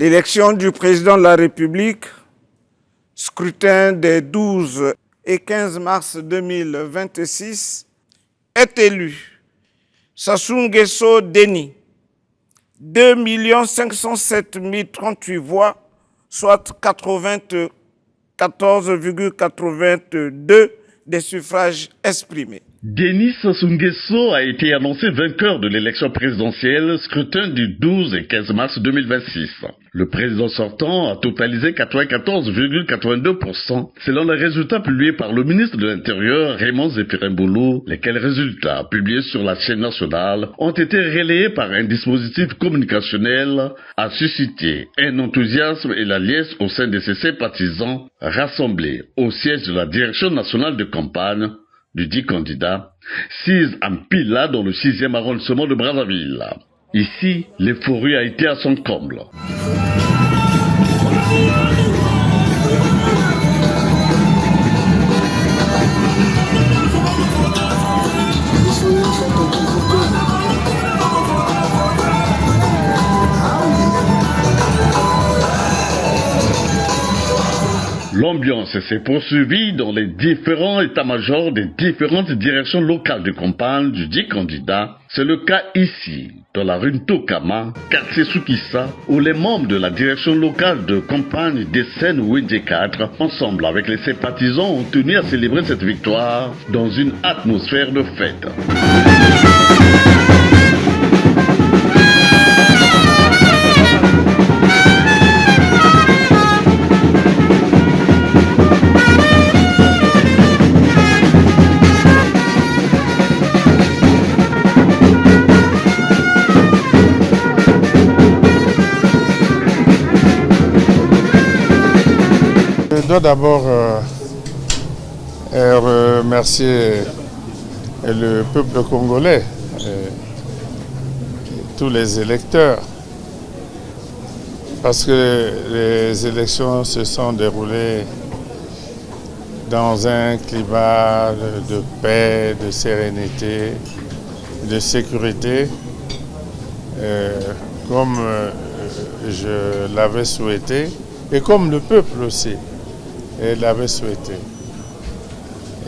L'élection du président de la République, scrutin des 12 et 15 mars 2026, est élu Sassou Nguesso Denny, 2 507 038 voix, soit 94,82% des suffrages exprimés. Denis Sassou Nguesso a été annoncé vainqueur de l'élection présidentielle scrutin du 12 et 15 mars 2026. Le président sortant a totalisé 94,82% selon les résultats publiés par le ministre de l'Intérieur Raymond Zéphirine-Boulou, lesquels résultats publiés sur la chaîne nationale ont été relayés par un dispositif communicationnel à susciter un enthousiasme et la liesse au sein de ses sympathisants rassemblés au siège de la direction nationale de campagne du dit candidat, 6 à Mpila dans le 6e arrondissement de Brazzaville. Ici, l'euphorie a été à son comble. L'ambiance s'est poursuivie dans les différents états-majors des différentes directions locales de campagne du dit candidat. C'est le cas ici, dans la rue Ntokama, quartier Soukissa, où les membres de la direction locale de campagne des Seine Wendje 4, ensemble avec les sympathisants, ont tenu à célébrer cette victoire dans une atmosphère de fête. Je dois d'abord remercier le peuple congolais, tous les électeurs, parce que les élections se sont déroulées dans un climat de paix, de sérénité, de sécurité, comme je l'avais souhaité et comme le peuple aussi l'avait souhaité.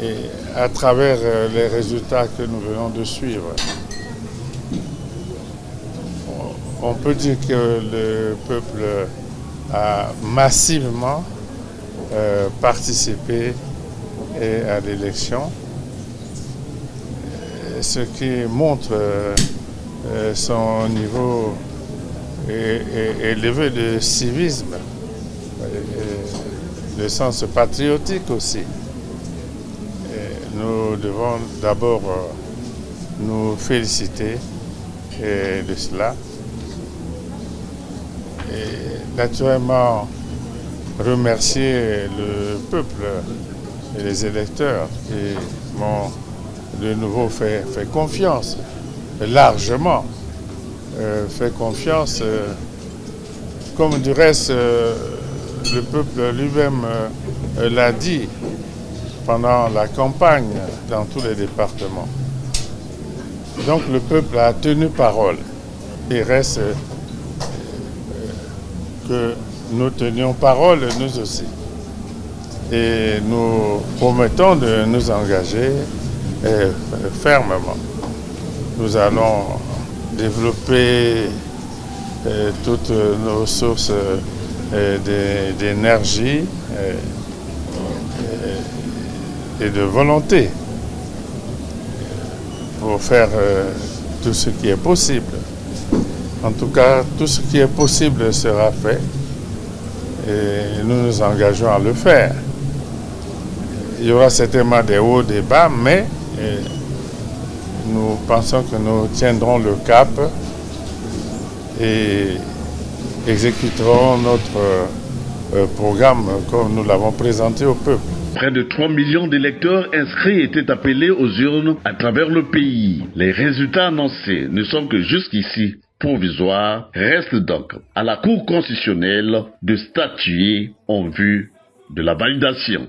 Et à travers les résultats que nous venons de suivre, on peut dire que le peuple a massivement participé à l'élection, ce qui montre son niveau élevé de civisme, le sens patriotique aussi. Nous devons d'abord nous féliciter de cela et naturellement remercier le peuple et les électeurs qui m'ont de nouveau fait confiance, largement fait confiance, comme du reste le peuple lui-même l'a dit pendant la campagne dans tous les départements. Donc le peuple a tenu parole. Il reste que nous tenions parole nous aussi. Et nous promettons de nous engager fermement. Nous allons développer toutes nos sources d'énergie et de volonté pour faire tout ce qui est possible. En tout cas, tout ce qui est possible sera fait et nous nous engageons à le faire. Il y aura certainement des hauts, des bas, mais nous pensons que nous tiendrons le cap et exécuterons notre programme comme nous l'avons présenté au peuple. Près de 3 millions d'électeurs inscrits étaient appelés aux urnes à travers le pays. Les résultats annoncés ne sont que jusqu'ici provisoires. Reste donc à la Cour constitutionnelle de statuer en vue de la validation.